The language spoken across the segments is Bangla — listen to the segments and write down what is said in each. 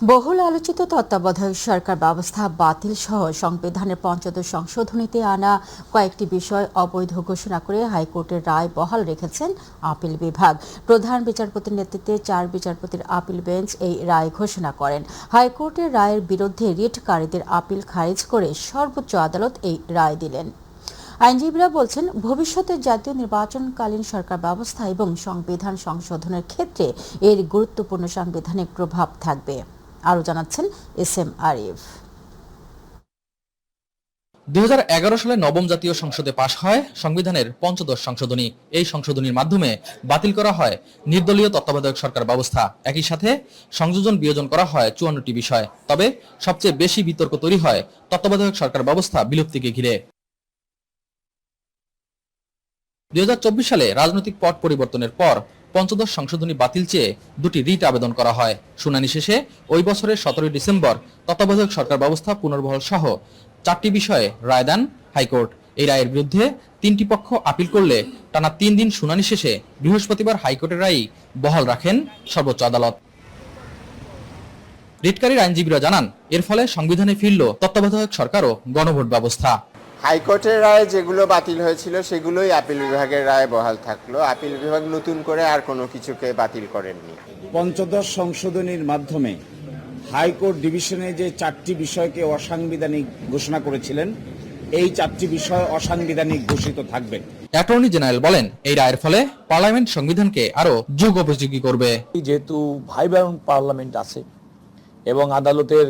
বহুল আলোচিত তত্ত্বাবধায়ক সরকার ব্যবস্থা বাতিল সহ সংবিধানের পঞ্চদশ সংশোধনীতে আনা কয়েকটি বিষয় অবৈধ ঘোষণা করে হাইকোর্টের রায় বহাল রেখেছেন আপিল বিভাগ। প্রধান বিচারপতির নেতৃত্বে 4 বিচারপতির আপিল বেঞ্চ এই রায় ঘোষণা করেন। হাইকোর্টের রায়ের বিরুদ্ধে রিটকারীদের আপিল খারিজ করে সর্বোচ্চ আদালত এই রায় দিলেন। আইনজীবীরা বলছেন, ভবিষ্যতে জাতীয় নির্বাচনকালীন সরকার ব্যবস্থা এবং সংবিধান সংশোধনের ক্ষেত্রে এর গুরুত্বপূর্ণ সাংবিধানিক প্রভাব থাকবে। আরও জানাচ্ছেন এসএম আরিফ। 2011 সালে নবম জাতীয় সংসদে পাশ হয় সংবিধানের পঞ্চদশ সংশোধনী। এই সংশোধনীর মাধ্যমে বাতিল করা হয় নির্দলীয় তত্ত্বাবধায়ক সরকার ব্যবস্থা। একই সাথে সংযোজন বিয়োজন করা হয় 54টি বিষয়। তবে সবচেয়ে বেশি বিতর্ক তৈরি হয় তত্ত্বাবধায়ক সরকার ব্যবস্থা বিলুপ্তিকে ঘিরে। 2024 সালে রাজনৈতিক পট পরিবর্তনের পর পঞ্চদশ সংশোধনী বাতিল চেয়ে 2টি রিট আবেদন করা হয়। শুনানি শেষে ওই বছরের 17 ডিসেম্বর তত্ত্বাবধায়ক সরকার ব্যবস্থা পুনর্বহাল সহ 4টি বিষয়ে রায় দেন হাইকোর্ট। এই রায়ের বিরুদ্ধে 3টি পক্ষ আপিল করলে টানা 3 দিন শুনানি শেষে বৃহস্পতিবার হাইকোর্টের রায় বহাল রাখেন সর্বোচ্চ আদালত। রিটকারীর আইনজীবীরা জানান, এর ফলে সংবিধানে ফিরল তত্ত্বাবধায়ক সরকার ও গণভোট ব্যবস্থা। হাইকোর্টের রায় যেগুলো বাতিল হয়েছিল সেগুলোই আপিল বিভাগের রায় বহাল থাকলো। আপিল বিভাগ নতুন করে আর কোনো কিছুকে বাতিল করেননি। পঞ্চদশ সংশোধনীর মাধ্যমে হাইকোর্ট ডিভিশনে যে 4টি বিষয়কে অসাংবিধানিক ঘোষণা করেছিলেন, এই 4টি বিষয় অসাংবিধানিক ঘোষিত থাকবে। অ্যাটর্নি জেনারেল বলেন, এই রায়ের ফলে পার্লামেন্ট সংবিধানকে আরো যুগোপযোগী করবে। যেহেতু ভাইব্রেন্ট পার্লামেন্ট আছে এবং আদালতের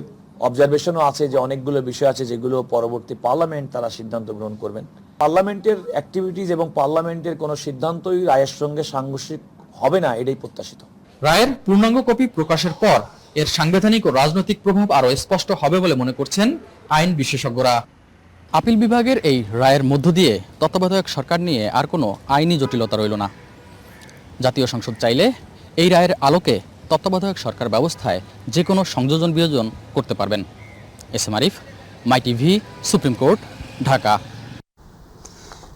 অবজারভেশনও আছে যে অনেকগুলো বিষয় আছে যেগুলো পরবর্তী পার্লামেন্ট তারা সিদ্ধান্ত গ্রহণ করবেন। পার্লামেন্টের অ্যাক্টিভিটিজ এবং পার্লামেন্টের কোনো সিদ্ধান্তই রায়ের সঙ্গে সাংঘর্ষিক হবে না, এটাই প্রত্যাশিত। রায়ের পূর্ণাঙ্গ কপি প্রকাশের পর এর সাংবিধানিক ও রাজনৈতিক প্রভাব আরো স্পষ্ট হবে বলে মনে করছেন আইন বিশেষজ্ঞরা। আপিল বিভাগের এই রায়ের মধ্য দিয়ে তত্ত্বাবধায়ক সরকার নিয়ে আর কোনো আইনি জটিলতা রইল না। জাতীয় সংসদ চাইলে এই রায়ের আলোকে তত্ত্বাবধায়ক সরকার ব্যবস্থায় যে কোনো সংযোজন বিয়োজন করতে পারবেন। এসএম আরিফ, মাই টিভি, সুপ্রিম কোর্ট, ঢাকা।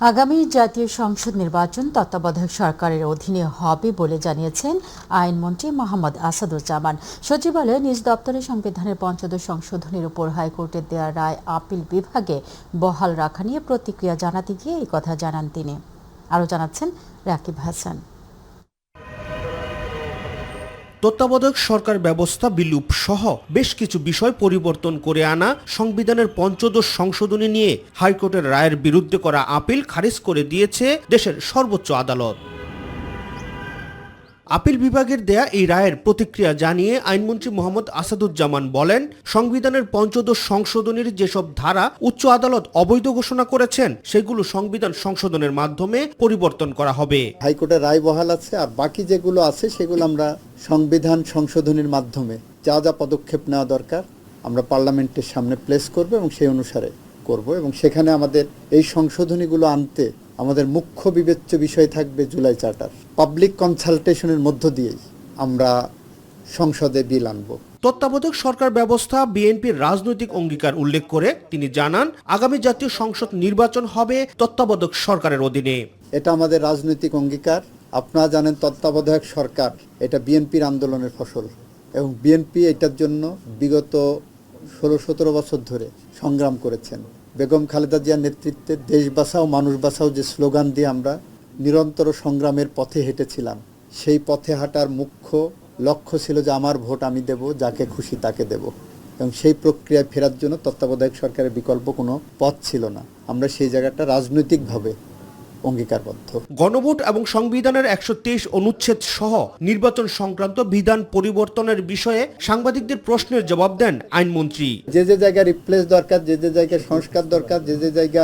আগামী জাতীয় সংসদ নির্বাচন তত্ত্বাবধায়ক সরকারের অধীনে হবে বলে জানিয়েছেন আইনমন্ত্রী মোহাম্মদ আসাদুজ্জামান। সচিবালয়ে নিজ দপ্তরে সংবিধানের পঞ্চদশ সংশোধনীর উপর হাইকোর্টের দেওয়া রায় আপিল বিভাগে বহাল রাখা নিয়ে প্রতিক্রিয়া জানাতে গিয়ে এই কথা জানান তিনি। আরও জানাচ্ছেন রাকিব হাসান। তত্ত্বাবধায়ক সরকার ব্যবস্থা বিলুপ সহ বেশ কিছু বিষয় পরিবর্তন করে আনা সংবিধানের পঞ্চদশ সংশোধনী নিয়ে হাইকোর্টের রায়ের বিরুদ্ধে করা আপিল খারিজ করে দিয়েছে দেশের সর্বোচ্চ আদালত। আপিল বিভাগের দেয়া এই রায়ের প্রতিক্রিয়া জানিয়ে আইনমন্ত্রী মোহাম্মদ আসাদুজ্জামান বলেন, সংবিধানের পঞ্চদশ সংশোধনীর যেসব ধারা উচ্চ আদালত অবৈধ ঘোষণা করেছেন সেগুলো সংবিধান সংশোধনের মাধ্যমে পরিবর্তন করা হবে। হাইকোর্টের রায় বহাল আছে, আর বাকি যেগুলো আছে সেগুলো আমরা সংবিধান সংশোধনীর মাধ্যমে যা যা পদক্ষেপ নেওয়া দরকার আমরা পার্লামেন্টের সামনে প্লেস করব এবং সেই অনুসারে করব। এবং সেখানে আমাদের এই সংশোধনীগুলো আনতে আমাদের মুখ্য বিবেচ্য বিষয় থাকবে জুলাই চার্টার। পাবলিক কনসালটেশনের মধ্য দিয়েই আমরা সংসদে বিল আনব। তত্ত্বাবধায়ক সরকার ব্যবস্থা বিএনপির রাজনৈতিক অঙ্গীকার উল্লেখ করে তিনি জানান, আগামী জাতীয় সংসদ নির্বাচন হবে তত্ত্বাবধায়ক সরকারের অধীনে। এটা আমাদের রাজনৈতিক অঙ্গীকার। আপনারা জানেন তত্ত্বাবধায়ক সরকার এটা বিএনপির আন্দোলনের ফসল এবং বিএনপি এটার জন্য বিগত 16-17 বছর ধরে সংগ্রাম করেছেন। বেগম খালেদা জিয়ার নেতৃত্বে দেশ বাঁচাও মানুষ বাঁচাও যে স্লোগান দিয়ে আমরা নিরন্তর সংগ্রামের পথে হেঁটেছিলাম, সেই পথে হাঁটার মুখ্য লক্ষ্য ছিল যে আমার ভোট আমি দেব, যাকে খুশি তাকে দেব। এবং সেই প্রক্রিয়ায় ফেরার জন্য তত্ত্বাবধায়ক সরকারের বিকল্প কোনো পথ ছিল না। আমরা সেই জায়গাটা রাজনৈতিকভাবে অঙ্গীকারবদ্ধ। গণভোট এবং সংবিধানের 123 অনুচ্ছেদ সহ নির্বাচন সংক্রান্ত বিধান পরিবর্তনের বিষয়ে সাংবাদিকদের প্রশ্নের জবাব দেন আইনমন্ত্রী। যে যে জায়গায় রিপ্লেস দরকার, যে যে জায়গায় সংস্কার দরকার, যে যে জায়গা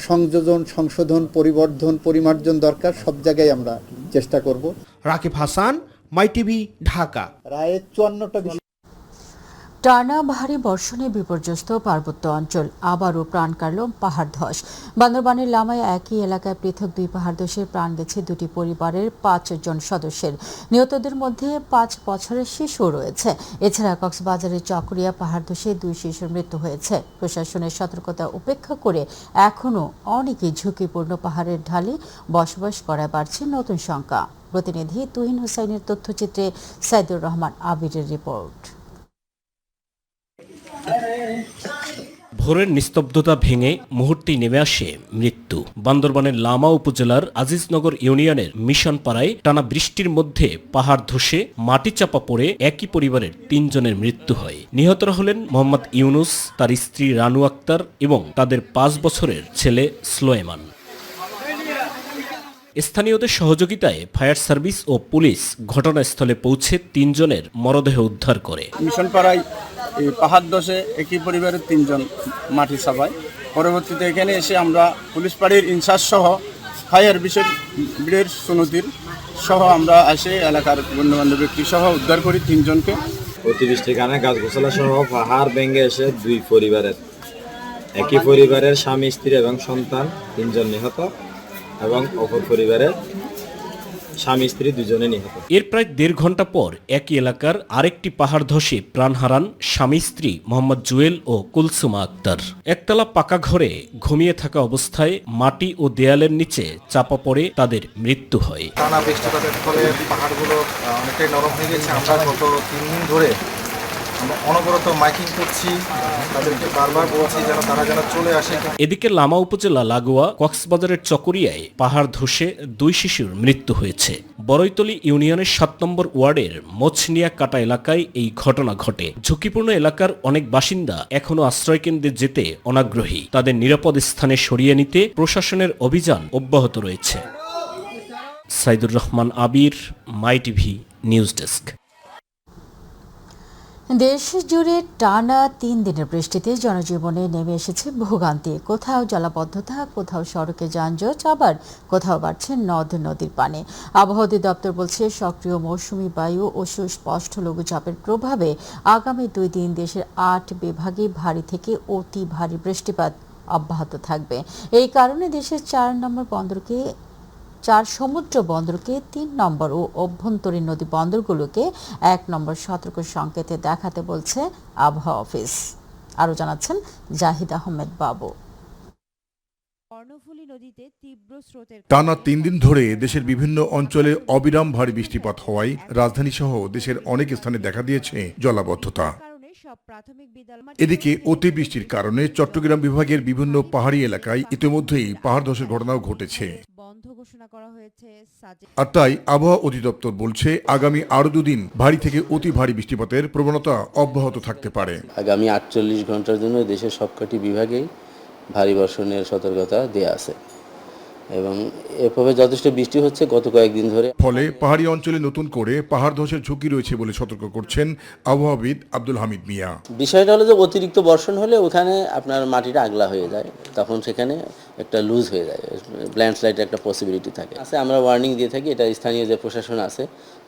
সংযোজন সংশোধন পরিবর্ধন পরিমার্জন দরকার, সব জায়গায় আমরা চেষ্টা করব। রাকিব হাসান, মাই টিভি, ঢাকা। রায়ের 54টা বিষয়। টানা ভারী বর্ষণে বিপর্যস্ত পার্বত্য অঞ্চল, আবারও প্রাণ কাড়ল পাহাড় ধস। বান্দরবানের লামায় একই এলাকায় পৃথক 2 পাহাড় ধসে প্রাণ গেছে 2টি পরিবারের 5 জন সদস্যের। নিহতদের মধ্যে 5 বছরের শিশু রয়েছে। এছাড়া কক্সবাজারের চকরিয়া পাহাড় ধসে 2 শিশুর মৃত্যু হয়েছে। প্রশাসনের সতর্কতা উপেক্ষা করে এখনও অনেকেই ঝুঁকিপূর্ণ পাহাড়ের ঢালে বসবাস করায় বাড়ছে নতুন শঙ্কা। প্রতিনিধি তুহিন হোসাইনের তথ্যচিত্রে সাইদুর রহমান আবিরের রিপোর্ট। ভোরের নিস্তব্ধতা ভেঙে মুহূর্তেই নেমে আসে মৃত্যু। বান্দরবানের লামা উপজেলার আজিজনগর ইউনিয়নের মিশন পাড়ায় টানা বৃষ্টির মধ্যে পাহাড় ধসে মাটি চাপা পড়ে একই পরিবারের 3 জনের মৃত্যু হয়। নিহতরা হলেন মোহাম্মদ ইউনুস, তার স্ত্রী রানু আক্তার এবং তাদের 5 বছরের ছেলে স্লোয়েমান। স্থানীয়দের সহযোগিতায় ফায়ার সার্ভিস ও পুলিশ ঘটনাস্থলে পৌঁছে 3 জনের মরদেহ উদ্ধার করে। মিশন পাড়ায় এই পাহাড় ধসে একই পরিবারের 3 জন মাটি চাপায়। পরবর্তীতে এখানে এসে আমরা পুলিশ পাড়ির ইনচার্জ সহ ফায়ার ব্রিগেড সুনতির সহ আমরা এসে এলাকার গণ্যমান্য ব্যক্তি সহ উদ্ধার করি 3 জনকে। অতিবৃষ্টির কারণে গাছ গোছালা সহ পাহাড় ভেঙে এসে 2 পরিবারের একই পরিবারের স্বামী স্ত্রী এবং সন্তান 3 জন নিহত এবং অপর পরিবারের স্বামী স্ত্রী 2 জনে নিহত। এর প্রায় 1.5 ঘন্টা পর একই এলাকার আরেকটি পাহাড় ধসে প্রাণ হারান স্বামী স্ত্রী মোহাম্মদ জুয়েল ও কুলসুমা আক্তার। একতলা পাকা ঘরে ঘুমিয়ে থাকা অবস্থায় মাটি ও দেয়ালের নিচে চাপা পড়ে তাদের মৃত্যু হয়। টানা বৃষ্টিপাতের ফলে পাহাড়গুলো অনেকটাই নরম হয়ে গেছে। আমরা গত 3 দিন ধরে আমরা অনবরত মাইকিং করছি, তাদেরকে বারবার বলছি তারা যেন চলে আসে। এদিকে লামা উপজেলা লাগোয়া কক্সবাজারের চকরিয়ায় পাহাড় ধসে 2 শিশুর মৃত্যু হয়েছে। বড়ইতলী ইউনিয়নের 7 নম্বর ওয়ার্ডের মোছনিয়া কাটা এলাকায় এই ঘটনা ঘটে। ঝুঁকিপূর্ণ এলাকার অনেক বাসিন্দা এখনো আশ্রয়কেন্দ্রে যেতে অনাগ্রহী। তাদের নিরাপদ স্থানে সরিয়ে নিতে প্রশাসনের অভিযান অব্যাহত রয়েছে। সাইদুর রহমান আবির, মাই টিভি নিউজ ডেস্ক। দেশ জুড়ে টানা 3 দিনের বৃষ্টিতে জনজীবনে নেমে এসেছে ভোগান্তি। কোথাও জলাবদ্ধতা, কোথাও সড়কে যানজট, আবার কোথাও বাড়ছে নদ নদীর পানি। আবহাওয়া অধিদপ্তর বলছে সক্রিয় মৌসুমি বায়ু ও সুস্পষ্ট লঘুচাপের প্রভাবে আগামী 2 দিন দেশের 8 বিভাগে ভারী থেকে অতি ভারী বৃষ্টিপাত অব্যাহত থাকবে। এই কারণে দেশের 4 সমুদ্র বন্দরকে 3 নম্বর ও অভ্যন্তরীণ নদী বন্দরগুলোকে 1 নম্বর সতর্ক সংকেতে দেখাতে বলছে আবহাওয়া অফিস। আরও জানাচ্ছেন জাহিদ আহমেদ বাবু। টানা 3 দিন ধরে দেশের বিভিন্ন অঞ্চলে অবিরাম ভারী বৃষ্টিপাত হওয়ায় রাজধানী সহ দেশের অনেক স্থানে দেখা দিয়েছে জলাবদ্ধতা। এদিকে অতিবৃষ্টির কারণে চট্টগ্রাম বিভাগের বিভিন্ন পাহাড়ি এলাকায় ইতিমধ্যেই পাহাড় ধসের ঘটনাও ঘটেছে। আর তাই আবহাওয়া অধিদপ্তর বলছে আগামী আরো 2 দিন ভারী থেকে অতি ভারী বৃষ্টিপাতের প্রবণতা অব্যাহত থাকতে পারে। আগামী 48 ঘন্টার জন্য দেশের সবকটি বিভাগেই ভারী বর্ষণের সতর্কতা দেয়া আছে এবং এভাবে যথেষ্ট বৃষ্টি হচ্ছে গত কয়েকদিন ধরে। ফলে পাহাড়ি অঞ্চলে নতুন করে পাহাড় ধসের ঝুঁকি রয়েছে বলে সতর্ক করছেন আবহাওয়াবিদ আব্দুল হামিদ মিয়া। বিষয়টা হলো যে অতিরিক্ত বর্ষণ হলে ওখানে আপনার মাটিটা আগলা হয়ে যায়, তখন সেখানে একটা লুজ হয়ে যায়, ল্যান্ডস্লাইডের একটা পসিবিলিটি থাকে। আমরা ওয়ার্নিং দিয়ে থাকি, এটা স্থানীয় যে প্রশাসন আছে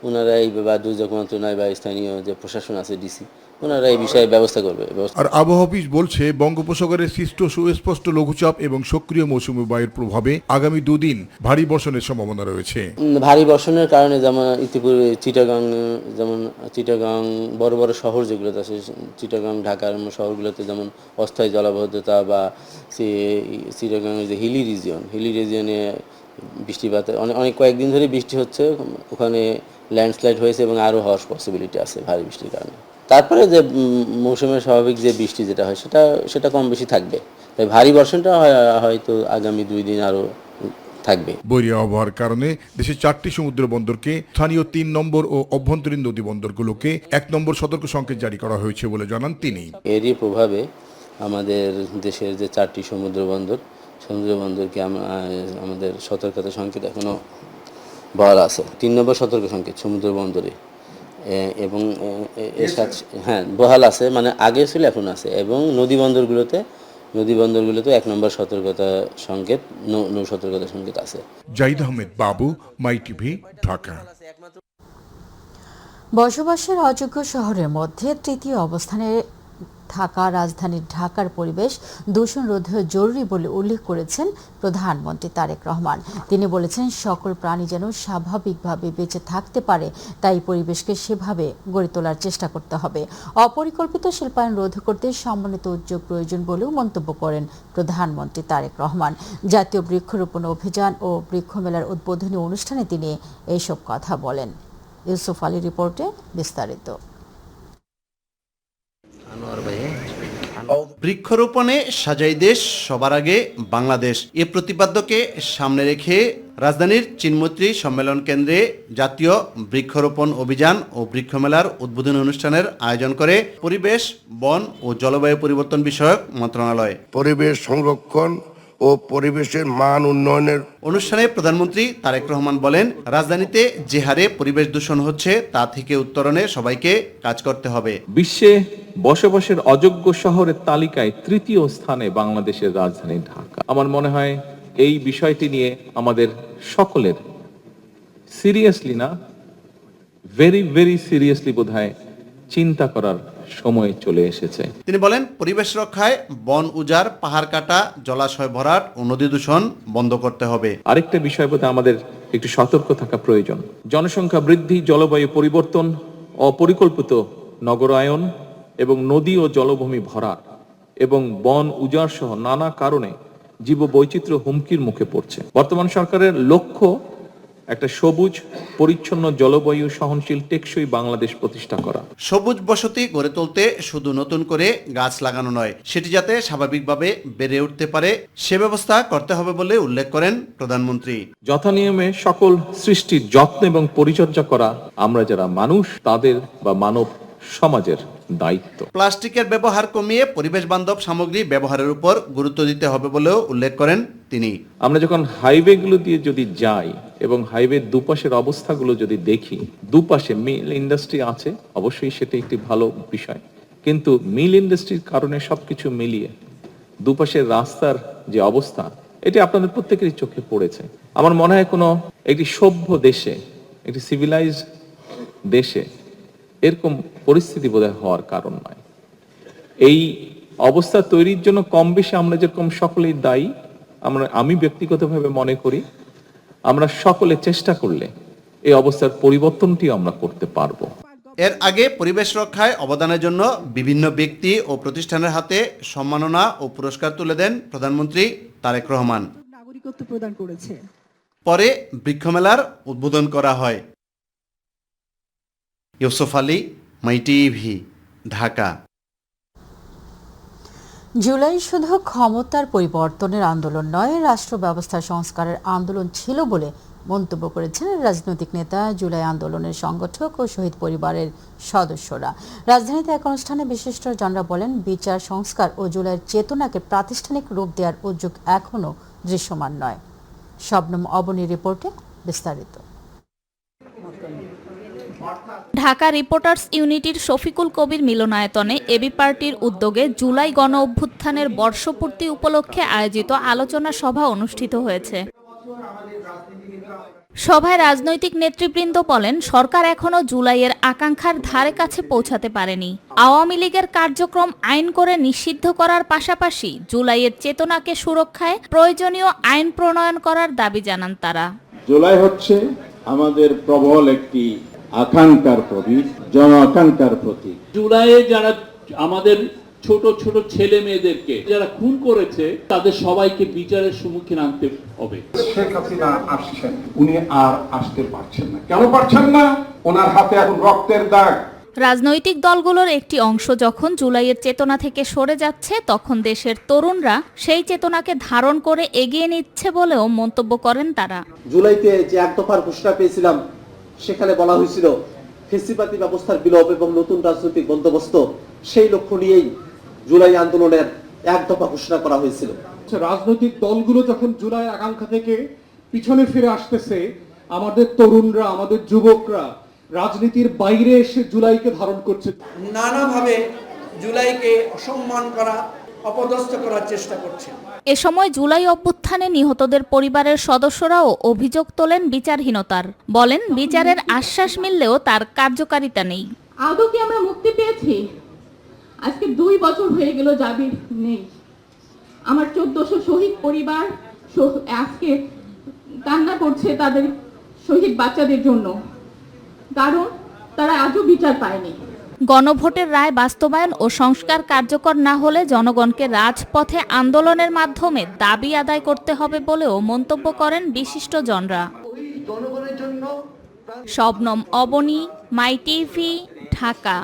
ওনারা এই বা দুর্যোগ মন্ত্রণালয় বা স্থানীয় যে প্রশাসন আছে ডিসি ওনারা এই বিষয়ে ব্যবস্থা করবে। আর আবহাওয়া অফিস বলছে বঙ্গোপসাগরের সৃষ্ট সুস্পষ্ট লঘুচাপ এবং সক্রিয় মৌসুমী বায়ুর প্রভাবে আগামী 2 দিন ভারী বর্ষণের সম্ভাবনা রয়েছে। ভারী বর্ষণের কারণে যেমন ইতিপূর্বে চিটাগাং বড় বড় শহর যেগুলোতে আছে, চিটাগাং ঢাকার শহরগুলোতে যেমন অস্থায়ী জলাবদ্ধতা বা চিটাগাংয়ের যে হিলি রিজিয়নে বৃষ্টিপাতে অনেক কয়েকদিন ধরে বৃষ্টি হচ্ছে, ওখানে ল্যান্ডস্লাইড হয়েছে এবং আরও হওয়ার পসিবিলিটি আছে ভারী বৃষ্টির কারণে। তারপরে যে মৌসুমের স্বাভাবিক যে বৃষ্টি যেটা হয় সেটা কম বেশি থাকবে, তাই ভারী বর্ষণটা হয়তো আগামী 2 দিন আরও থাকবে। বৈরী আবহাওয়ার কারণে দেশের 4টি সমুদ্র বন্দরকে স্থানীয় 3 নম্বর ও অভ্যন্তরীণ নদী বন্দরগুলোকে 1 নম্বর সতর্ক সংকেত জারি করা হয়েছে বলে জানান তিনি। এরই প্রভাবে আমাদের দেশের যে 4টি সমুদ্র বন্দরকে আমাদের সতর্কতা সংকেত এখনো বলা আছে। 3 নম্বর সতর্ক সংকেত সমুদ্র বন্দরে এবং এর সাথে বহাল আছে, মানে আগে ছিল এখন আছে, এবং নদী বন্দরগুলোতে 1 নম্বর সতর্কতা সংকেত, নৌ সতর্কতা সংকেত আছে। জাহিদ আহমেদ বাবু, মাই টিভি, ঢাকা। বসবাসের অযোগ্য শহরের মধ্যে 3য় অবস্থানে থাকা রাজধানী ঢাকার পরিবেশ দূষণ রোধে জরুরি বলে উল্লেখ করেছেন প্রধানমন্ত্রী তারেক রহমান। তিনি বলেছেন সকল প্রাণী যেন স্বাভাবিকভাবে বেঁচে থাকতে পারে, তাই পরিবেশকে সেভাবে গড়ে তোলার চেষ্টা করতে হবে। অপরিকল্পিত শিল্পায়ন রোধ করতে সমন্বিত উদ্যোগ প্রয়োজন বলেও মন্তব্য করেন প্রধানমন্ত্রী তারেক রহমান। জাতীয় বৃক্ষরোপণ অভিযান ও বৃক্ষমেলার উদ্বোধনী অনুষ্ঠানে তিনি এইসব কথা বলেন। ইউসুফ আলী রিপোর্টে বিস্তারিত। বৃক্ষরোপণে সাজাই দেশ, সবার আগে বাংলাদেশ, এ প্রতিপাদ্যকে সামনে রেখে রাজধানীর চিনমৈত্রী সম্মেলন কেন্দ্রে জাতীয় বৃক্ষরোপণ অভিযান ও বৃক্ষমেলার উদ্বোধনী অনুষ্ঠানের আয়োজন করে পরিবেশ, বন ও জলবায়ু পরিবর্তন বিষয়ক মন্ত্রণালয়। পরিবেশ সংরক্ষণ ও পরিবেশের মান উন্নয়নের অনুষ্ঠানে প্রধানমন্ত্রী তারেক রহমান বলেন, রাজধানীতে যে হারে পরিবেশ দূষণ হচ্ছে তা থেকে উত্তরণে সবাইকে কাজ করতে হবে। বিশ্বে বসবাসের অযোগ্য শহরের তালিকায় ৩য় স্থানে বাংলাদেশের রাজধানী ঢাকা। আমার মনে হয় এই বিষয়টি নিয়ে আমাদের সকলের সিরিয়াসলি না, ভেরি ভেরি সিরিয়াসলি বোধহয় চিন্তা করার সময় চলে এসেছে। তিনি বলেন, পরিবেশ রক্ষায় বন উজাড়, পাহাড় কাটা, জলাশয় ভরাট ও নদী দূষণ বন্ধ করতে হবে। আরেকটা বিষয় বোধহয় আমাদের একটু সতর্ক থাকা প্রয়োজন। জনসংখ্যা বৃদ্ধি, জলবায়ু পরিবর্তন, অপরিকল্পিত নগরায়ন এবং নদী ও জলভূমি ভরাট এবং বন উজাড় সহ নানা কারণে জীববৈচিত্র্য হুমকির মুখে পড়ছে। বর্তমান সরকারের লক্ষ্য একটা সবুজ, পরিচ্ছন্ন, জলবায়ু সহনশীল, টেকসই বাংলাদেশ প্রতিষ্ঠা করা। সবুজ বসতি গড়ে তুলতে শুধু নতুন করে গাছ লাগানো নয়, সেটি যাতে স্বাভাবিকভাবে বেড়ে উঠতে পারে সে ব্যবস্থা করতে হবে বলে উল্লেখ করেন প্রধানমন্ত্রী। যথানিয়মে সকল সৃষ্টির যত্ন এবং পরিচর্যা করা আমরা যারা মানুষ তাদের বা মানব সমাজের দায়িত্ব। প্লাস্টিকের ব্যবহার কমিয়ে পরিবেশ বান্ধব সামগ্রী ব্যবহারের উপর গুরুত্ব দিতে হবে বলেও উল্লেখ করেন তিনি। আমরা যখন হাইওয়েগুলো দিয়ে যদি যাই এবং হাইওয়ের দুপাশের অবস্থাগুলো যদি দেখি, দুপাশে মিল ইন্ডাস্ট্রি আছে, অবশ্যই সেটা একটি ভালো বিষয়, কিন্তু মিল ইন্ডাস্ট্রির কারণে সবকিছু মিলিয়ে দুপাশের রাস্তার যে অবস্থা, এটি আপনাদের প্রত্যেকেরই চোখে পড়েছে। আমার মনে হয় কোনো একটি সভ্য দেশে, একটি সিভিলাইজ দেশে এরকম পরিস্থিতি বোধহয় হওয়ার কারণ নয়। এই অবস্থা তৈরির জন্য কম বেশি আমরা যেরকম সকলেই দায়ী, আমি ব্যক্তিগতভাবে মনে করি আমরা সকলে চেষ্টা করলে এই অবস্থার পরিবর্তনটি আমরা করতে পারবো। এর আগে পরিবেশ রক্ষায় অবদানের জন্য বিভিন্ন ব্যক্তি ও প্রতিষ্ঠানের হাতে সম্মাননা ও পুরস্কার তুলে দেন প্রধানমন্ত্রী তারেক রহমান। নাগরিকত্ব প্রদান করেছে। পরে বৃক্ষমেলার উদ্বোধন করা হয়। ইউসুফ আলী, মাই টিভি, ঢাকা। জুলাই শুধু ক্ষমতার পরিবর্তনের আন্দোলন নয়, রাষ্ট্র ব্যবস্থা সংস্কারের আন্দোলন ছিল বলে মন্তব্য করেছেন রাজনৈতিক নেতা, জুলাই আন্দোলনের সংগঠক ও শহীদ পরিবারের সদস্যরা। রাজধানীতে এক অনুষ্ঠানে বিশিষ্টজনরা বলেন, বিচার সংস্কার ও জুলাইয়ের চেতনাকে প্রাতিষ্ঠানিক রূপ দেওয়ার উদ্যোগ এখনও দৃশ্যমান নয়। শবনম অবনী রিপোর্টে বিস্তারিত। ঢাকা রিপোর্টার্স ইউনিটির শফিকুল কবির মিলনায়তনে এবি পার্টির উদ্যোগে জুলাই গণ অভ্যুত্থানের বর্ষপূর্তি উপলক্ষে আয়োজিত আলোচনা সভা অনুষ্ঠিত হয়েছে। সভায় রাজনৈতিক নেতৃবৃন্দ বলেন, সরকার এখনো জুলাইয়ের আকাঙ্ক্ষার ধারে কাছে পৌঁছাতে পারেনি। আওয়ামী লীগের কার্যক্রম আইন করে নিষিদ্ধ করার পাশাপাশি জুলাইয়ের চেতনাকে সুরক্ষায় প্রয়োজনীয় আইন প্রণয়ন করার দাবি জানান তারা। জুলাই হচ্ছে আমাদের প্রবল একটি আকাঙ্ক্ষার প্রতীক, জন আকাঙ্ক্ষার প্রতীক। জুলাইয়ে যারা আমাদের ছোট ছোট ছেলে মেয়েদেরকে যারা খুন করেছে তাদের সবাইকে বিচারের সম্মুখীন আনতে হবে। শেখ হাসিনা আসছেন, উনি আর আসতে পারছেন না। কেন পারছেন না? ওনার হাতে এখন রক্তের দাগ। রাজনৈতিক দলগুলোর একটি অংশ যখন জুলাইয়ের চেতনা থেকে সরে যাচ্ছে, তখন দেশের তরুণরা সেই চেতনাকে ধারণ করে এগিয়ে নিচ্ছে বলেও মন্তব্য করেন তারা। জুলাইতে যে এক দফার ঘোষণা পেয়েছিলাম, সেখানে বলা হয়েছিল ফেসিবাদী ব্যবস্থার বিলোপ এবং নতুন রাজনৈতিক বন্দোবস্ত, সেই লক্ষ্য নিয়েই জুলাই আন্দোলনের এক দফা ঘোষণা করা হয়েছিল। রাজনৈতিক দলগুলো যখন জুলাই আকাঙ্ক্ষা থেকে পিছনে ফিরে আসতেছে, আমাদের তরুণরা, আমাদের যুবকরা রাজনীতির বাইরে এসে জুলাইকে ধারণ করছে। নানাভাবে জুলাইকে অসম্মান করা, অপদস্থ করার চেষ্টা করছে। এ সময় জুলাই অভ্যুত্থানে নিহতদের পরিবারের সদস্যরাও অভিযোগ তোলেন বিচারহীনতার। বলেন, বিচারের আশ্বাস মিললেও তার কার্যকারিতা নেই। আদৌ কি আমরা মুক্তি পেয়েছি? আজকে 2 বছর হয়ে গেল জাবির নেই। আমার 1400 শহীদ পরিবার আজকে কান্না করছে তাদের শহীদ বাচ্চাদের জন্য, কারণ তারা আজও বিচার পায়নি। গণভোটের রায় বাস্তবায়ন ও সংস্কার কার্যকর না হলে জনগণকে রাজপথে আন্দোলনের মাধ্যমে দাবি আদায় করতে হবে বলেও মন্তব্য করেন বিশিষ্টজনরা। শবনম অবনী, মাই টিভি, ঢাকা।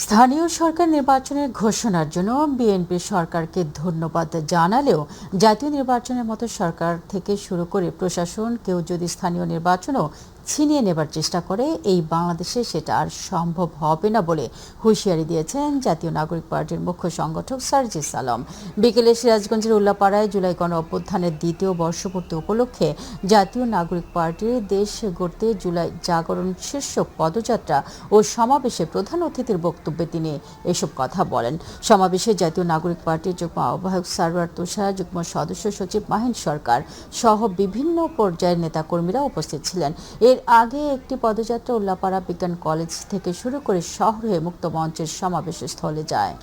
স্থানীয় সরকার নির্বাচনের ঘোষণার জন্য বিএনপি সরকারকে ধন্যবাদ জানালেও জাতীয় নির্বাচনের মতো সরকার থেকে শুরু করে প্রশাসন কেউ যদি স্থানীয় নির্বাচনও ছিনিয়ে নেবার চেষ্টা করে এই বাংলাদেশে সেটা আর সম্ভব হবে না বলে হুঁশিয়ারি দিয়েছেন জাতীয় নাগরিক পার্টির মুখ্য সংগঠক সার্জিস আলম। বিকেলে সিরাজগঞ্জের উল্লাপাড়ায় জুলাই গণ অভ্যুত্থানের দ্বিতীয় বর্ষপূর্তি উপলক্ষে জাতীয় নাগরিক পার্টির দেশ গড়তে জুলাই জাগরণ শীর্ষক পদযাত্রা ও সমাবেশে প্রধান অতিথির বক্তব্যে তিনি এসব কথা বলেন। সমাবেশে জাতীয় নাগরিক পার্টির যুগ্ম আহ্বায়ক সারওয়ার তুষার, যুগ্ম সদস্য সচিব মাহিন সরকার সহ বিভিন্ন পর্যায়ের নেতাকর্মীরা উপস্থিত ছিলেন। এর আগে একটি পদযাত্রা উল্লাপাড়া বিজ্ঞান কলেজ থেকে শুরু করে শহরে মুক্ত মঞ্চের সমাবেশ স্থলে যায়।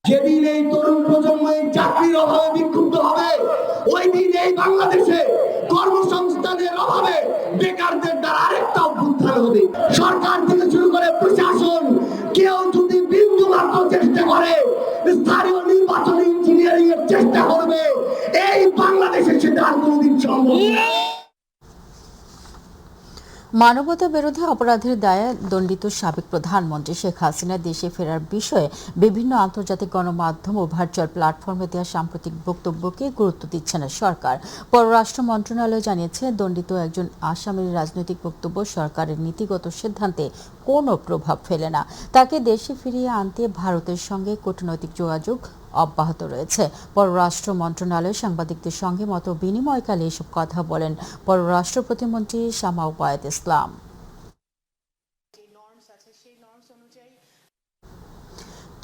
যেদিন এই তরুণ প্রজন্ম চাকরির অভাবে বিক্ষুব্ধ হবে, ওই দিন এই বাংলাদেশে কর্মসংস্থানের অভাবে বেকারদের দ্বারা আরেকটা অভ্যুত্থান হবে। সরকার থেকে শুরু করে প্রশাসন কেউ যদি বিন্দু মাত্র চেষ্টা করে স্থানীয় নির্বাচন ইঞ্জিনিয়ারিং এর চেষ্টা করবে, এই বাংলাদেশে সেটা আর কোনোদিন সম্ভব না। মানবতা বিরোধী অপরাধের দায়ে দণ্ডিত সাবেক প্রধানমন্ত্রী শেখ হাসিনা দেশে ফেরার বিষয়ে বিভিন্ন আন্তর্জাতিক গণমাধ্যম ও ভার্চুয়াল প্ল্যাটফর্মে দেওয়া সাম্প্রতিক বক্তব্যকে গুরুত্ব দিচ্ছে না সরকার। পররাষ্ট্র মন্ত্রণালয় জানিয়েছে, দণ্ডিত একজন আসামির রাজনৈতিক বক্তব্য সরকারের নীতিগত সিদ্ধান্তে কোনো প্রভাব ফেলে না। তাকে দেশে ফিরিয়ে আনতে ভারতের সঙ্গে কূটনৈতিক যোগাযোগ অব্যাহত রয়েছে। পররাষ্ট্র মন্ত্রণালয় সাংবাদিকদের সঙ্গে মত বিনিময়কালে এসব কথা বলেন পররাষ্ট্র প্রতিমন্ত্রী শামা ওবায়েদ ইসলাম।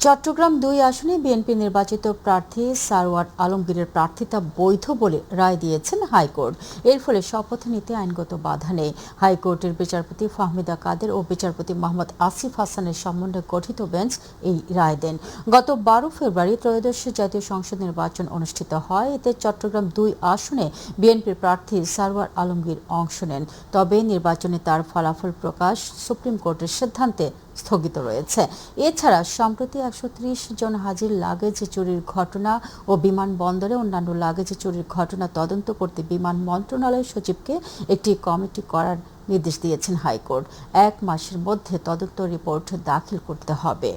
চট্টগ্রাম ২ আসনে বিএনপি নির্বাচিত প্রার্থী সারওয়ার আলমগীরের প্রার্থিতা বৈধ বলে রায় দিয়েছেন হাইকোর্ট। এর ফলে শপথ নিতে আইনগত বাধা নেই। হাইকোর্টের বিচারপতি ফাহমিদা কাদের ও বিচারপতি মোহাম্মদ আসিফ হাসানের সমন্বয়ে গঠিত বেঞ্চ এই রায় দেন। গত ১২ ফেব্রুয়ারি ত্রয়োদশ জাতীয় সংসদ নির্বাচন অনুষ্ঠিত হয়। এতে চট্টগ্রাম ২ আসনে বিএনপির প্রার্থী সারওয়ার আলমগীর অংশ নেন। তবে নির্বাচনে তার ফলাফল প্রকাশ সুপ্রিম কোর্টের সিদ্ধান্তে স্থগিত রয়েছে। এছাড়া সম্প্রতি ১৩০ জন হাজির লাগেজ চুরির ঘটনা ও বিমানবন্দরে অন্যান্য লাগেজ চুরির ঘটনা তদন্ত করতে বিমান মন্ত্রণালয় সচিবকে একটি কমিটি করার নির্দেশ দিয়েছেন হাইকোর্ট। ১ মাসের মধ্যে তদন্ত রিপোর্ট দাখিল করতে হবে।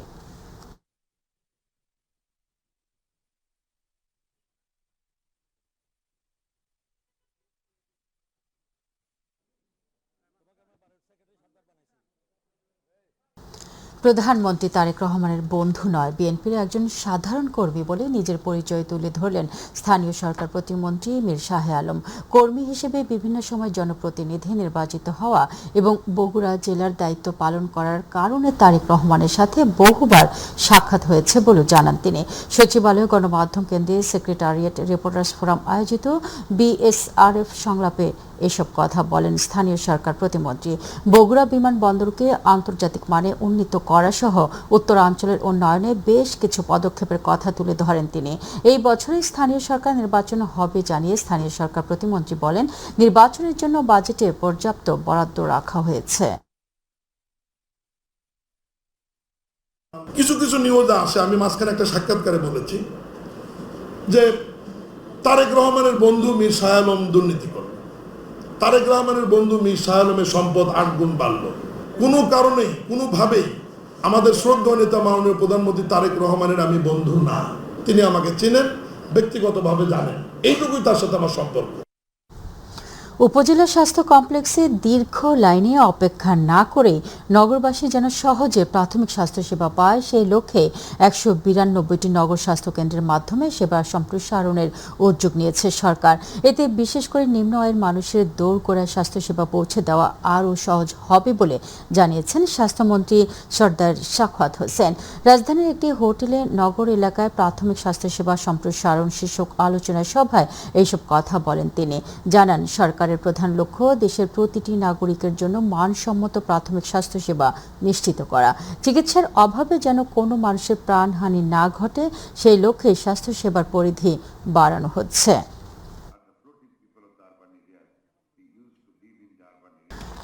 প্রধানমন্ত্রী তারেক রহমানের বন্ধু নয়, বিএনপির একজন সাধারণ কর্মী বলে নিজের পরিচয় তুলে ধরলেন স্থানীয় সরকার প্রতিমন্ত্রী মীর শাহে আলম। কর্মী হিসেবে বিভিন্ন সময় জনপ্রতিনিধি নির্বাচিত হওয়া এবং বগুড়া জেলার দায়িত্ব পালন করার কারণে তারেক রহমানের সাথে বহুবার সাক্ষাৎ হয়েছে বলে জানান তিনি। সচিবালয় গণমাধ্যম কেন্দ্রে সেক্রেটারিয়েট রিপোর্টার্স ফোরাম আয়োজিত বিএসআরএফ সংলাপে এসব কথা বলেন স্থানীয় সরকার প্রতিমন্ত্রী। বগুড়া বিমানবন্দরকে আন্তর্জাতিক মানে উন্নীত করা সহ উত্তরাঞ্চলের উন্নয়নে বেশ কিছু পদক্ষেপের কথা তুলে ধরেন তিনি। এই বছরই স্থানীয় সরকার নির্বাচন হবে জানিয়ে স্থানীয় সরকার প্রতিমন্ত্রী বলেন, নির্বাচনের জন্য বাজেটে পর্যাপ্ত বরাদ্দ রাখা হয়েছে। কিছু কিছু নিউজ আসে, আমি মাঝখানে একটা সাক্ষাৎকারে বলেছি যে তারেক রহমানের বন্ধু মীর শাহ আলম দুর্নীতি করে, তারেক রহমানের বন্ধু মীর শাহ আলমের সম্পদ 8 গুণ বাড়ল। কোনো কারণেই কোনোভাবেই আমাদের শ্রদ্ধেয় নেতা মাননীয় প্রধানমন্ত্রী তারেক রহমানের আমি বন্ধু না। তিনি আমাকে চেনেন, ব্যক্তিগতভাবে জানেন, এইটুকুই তার সাথে আমার সম্পর্ক। উপজেলা স্বাস্থ্য কমপ্লেক্সে দীর্ঘ লাইনে অপেক্ষা না করে নগরবাসী যেন সহজে প্রাথমিক স্বাস্থ্যসেবা পায় সেই লক্ষ্যে ১৯২টি নগর স্বাস্থ্য কেন্দ্রের মাধ্যমে সেবা সম্প্রসারণের উদ্যোগ নিয়েছে সরকার। এতে বিশেষ করে নিম্ন আয়ের মানুষের দোরগোড়ায় স্বাস্থ্যসেবা পৌঁছে দেওয়া আরও সহজ হবে বলে জানিয়েছেন স্বাস্থ্যমন্ত্রী সর্দার সাখাওয়াত হোসেন। রাজধানীর একটি হোটেলে নগর এলাকায় প্রাথমিক স্বাস্থ্যসেবা সম্প্রসারণ শীর্ষক আলোচনা সভায় এইসব কথা বলেন তিনি। জানান, সরকার প্রধান লক্ষ্য দেশের প্রতিটি নাগরিকের জন্য মানসম্মত প্রাথমিক স্বাস্থ্যসেবা নিশ্চিত করা। চিকিৎসার অভাবে যেন কোনো মানুষের প্রাণহানি না ঘটে সেই লক্ষ্যে স্বাস্থ্যসেবার পরিধি বাড়ানো হচ্ছে।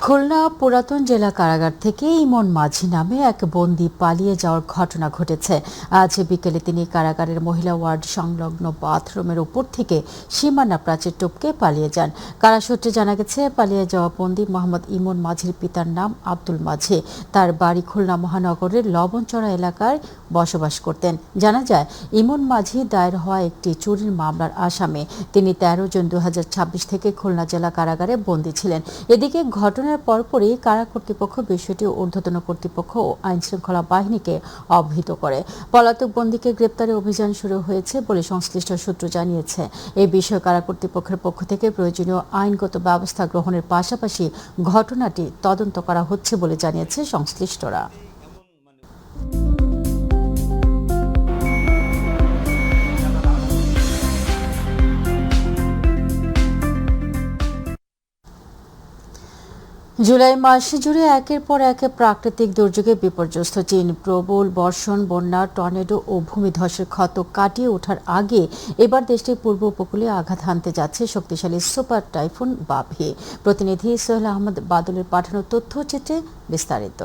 খুলনা পুরাতন জেলা কারাগার থেকে ইমন মাঝি নামে এক বন্দী পালিয়ে যাওয়ার ঘটনা ঘটেছে। আজ বিকেলে তিনি কারাগারের মহিলা ওয়ার্ড সংলগ্ন বাথরুমের উপর থেকে সীমানা প্রাচীর টপকে পালিয়ে যান। কারা সূত্রে জানা গেছে, পালিয়ে যাওয়া বন্দী মোহাম্মদ ইমন মাঝির পিতার নাম আব্দুল মাঝি। তার বাড়ি খুলনা মহানগরের লবণচড়া এলাকায় বসবাস করতেন। জানা যায়, ইমন মাঝি দায়ের হওয়া একটি চুরির মামলার আসামি। তিনি 13 জুন 2026 থেকে খুলনা জেলা কারাগারে বন্দী ছিলেন। এদিকে ঘটনার পরপরই কারা কর্তৃপক্ষ বিষয়টি ঊর্ধ্বতন কর্তৃপক্ষ ও আইন শৃঙ্খলা বাহিনীকে অবহিত করে। পলাতক বন্দীকে গ্রেপ্তারে অভিযান শুরু হয়েছে বলে সংশ্লিষ্ট সূত্র জানিয়েছে। এই বিষয়ে কারা কর্তৃপক্ষের পক্ষ থেকে প্রয়োজনীয় আইনগত ব্যবস্থা গ্রহণের পাশাপাশি ঘটনাটি তদন্ত করা হচ্ছে বলে জানিয়েছে সংশ্লিষ্টরা। জুলাই মাস জুড়ে একের পর এক প্রাকৃতিক দুর্যোগে বিপর্যস্ত চীন। প্রবল বর্ষণ, বন্যা, টর্নেডো ও ভূমিধসের ক্ষত কাটিয়ে ওঠার আগে এবার দেশটির পূর্ব উপকূলে আঘাত হানতে যাচ্ছে শক্তিশালী সুপার টাইফুন বাভি। প্রতিনিধি সোহেল আহমদ বাদলের পাঠানো তথ্যচিত্রে বিস্তারিত।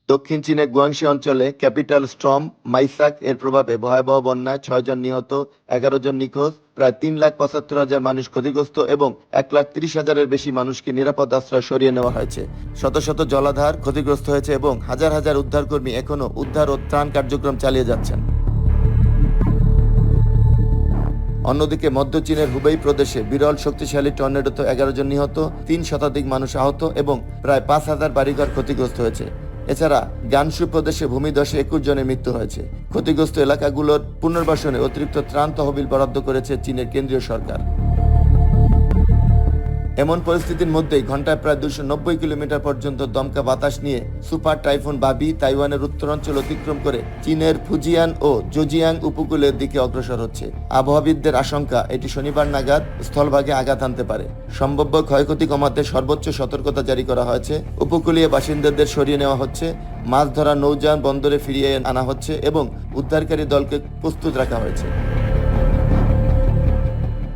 দক্ষিণ চীনের গুয়াংশি অঞ্চলে ক্যাপিটাল স্টর্ম মাইসাক এর প্রভাবে ভয়াবহ বন্যায় 6 জন নিহত, 11 জন নিখোঁজ, প্রায় 3,75,000 মানুষ ক্ষতিগ্রস্ত এবং 1,30,000-এর বেশি মানুষকে নিরাপদ আশ্রয় সরিয়ে নেওয়া হয়েছে। শত শত জলাধার ক্ষতিগ্রস্ত হয়েছে এবং হাজার হাজার উদ্ধারকর্মী এখনো উদ্ধার ও ত্রাণ কার্যক্রম চালিয়ে যাচ্ছেন। অন্যদিকে মধ্য চীনের হুবেই প্রদেশে বিরল শক্তিশালী টর্নেডোতে 11 জন নিহত, 3 শতাধিক মানুষ আহত এবং প্রায় 5,000 বাড়িঘর ক্ষতিগ্রস্ত হয়েছে। এছাড়া গানসু প্রদেশে ভূমিধসে 21 জনের মৃত্যু হয়েছে। ক্ষতিগ্রস্ত এলাকাগুলোর পুনর্বাসনে অতিরিক্ত ত্রাণ তহবিল বরাদ্দ করেছে চীনের কেন্দ্রীয় সরকার। এমন পরিস্থিতির মধ্যেই ঘন্টায় প্রায় 290 কিলোমিটার পর্যন্ত দমকা বাতাস নিয়ে সুপার টাইফুন বাবি তাইওয়ানের উত্তরাঞ্চল অতিক্রম করে চীনের ফুজিয়ান ও জোজিয়াং উপকূলের দিকে অগ্রসর হচ্ছে। আবহাওয়াবিদদের আশঙ্কা, এটি শনিবার নাগাদ স্থলভাগে আঘাত আনতে পারে। সম্ভাব্য ক্ষয়ক্ষতি কমাতে সর্বোচ্চ সতর্কতা জারি করা হয়েছে। উপকূলীয় বাসিন্দাদের সরিয়ে নেওয়া হচ্ছে, মাছ ধরা নৌযান বন্দরে ফিরিয়ে আনা হচ্ছে এবং উদ্ধারকারী দলকে প্রস্তুত রাখা হয়েছে।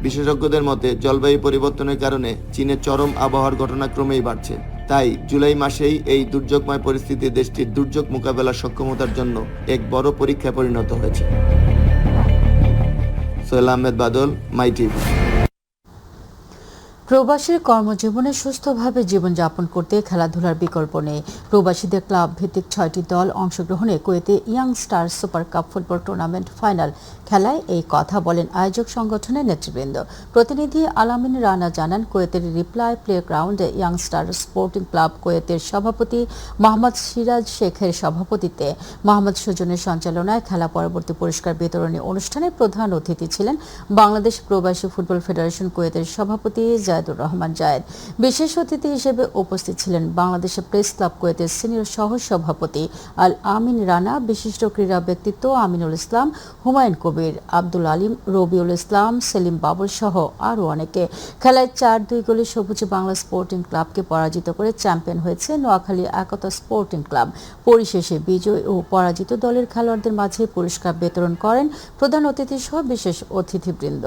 বিশেষজ্ঞদের মতে, জলবায়ু পরিবর্তনের কারণে চীনের চরম আবহাওয়ার ঘটনা ক্রমেই বাড়ছে। তাই জুলাই মাসেই এই দুর্যোগময় পরিস্থিতি দেশটির দুর্যোগ মোকাবেলার সক্ষমতার জন্য এক বড় পরীক্ষায় পরিণত হয়েছে। সোহেল আহমেদ বাদল, মাই টিভি। প্রবাসীর কর্মজীবনে সুস্থভাবে জীবনযাপন করতে খেলাধুলার বিকল্প নেই। প্রবাসীদের ক্লাব ভিত্তিক 6টি দল অংশগ্রহণে কুয়েতে young star super cup football tournament final খেলায় এই কথা বলেন আয়োজক সংগঠনের নেতৃবৃন্দ। প্রতিনিধি আলামিন রানা জানান, কুয়েতের রিপ্লাই প্লে গ্রাউন্ডে ইয়াং স্টার স্পোর্টিং ক্লাব কুয়েতের সভাপতি মোহাম্মদ সিরাজ শেখের সভাপতিত্বে মোহাম্মদ সুজনের সঞ্চালনায় খেলা পরবর্তী পুরস্কার বিতরণী অনুষ্ঠানে প্রধান অতিথি ছিলেন বাংলাদেশ প্রবাসী ফুটবল ফেডারেশন কুয়েতের সভাপতি জায়েদুর রহমান জায়েদ। বিশেষ অতিথি হিসেবে উপস্থিত ছিলেন বাংলাদেশ প্রেস ক্লাব কুয়েতের সিনিয়র সহ সভাপতি আল আমিন রানা, বিশিষ্ট ক্রীড়া ব্যক্তিত্ব আমিনুল ইসলাম, হুমায়ুন কবির, আব্দুল আলিম, রবিউল ইসলাম, সেলিম বাবুল সহ আরও অনেকে। খেলায় 4-2 গোলে সবুজ বাংলা স্পোর্টিং ক্লাবকে পরাজিত করে চ্যাম্পিয়ন হয়েছে নোয়াখালী একতা স্পোর্টিং ক্লাব। পরিশেষে বিজয়ী ও পরাজিত দলের খেলোয়াড়দের মাঝে পুরস্কার বিতরণ করেন প্রধান অতিথি সহ বিশেষ অতিথিবৃন্দ।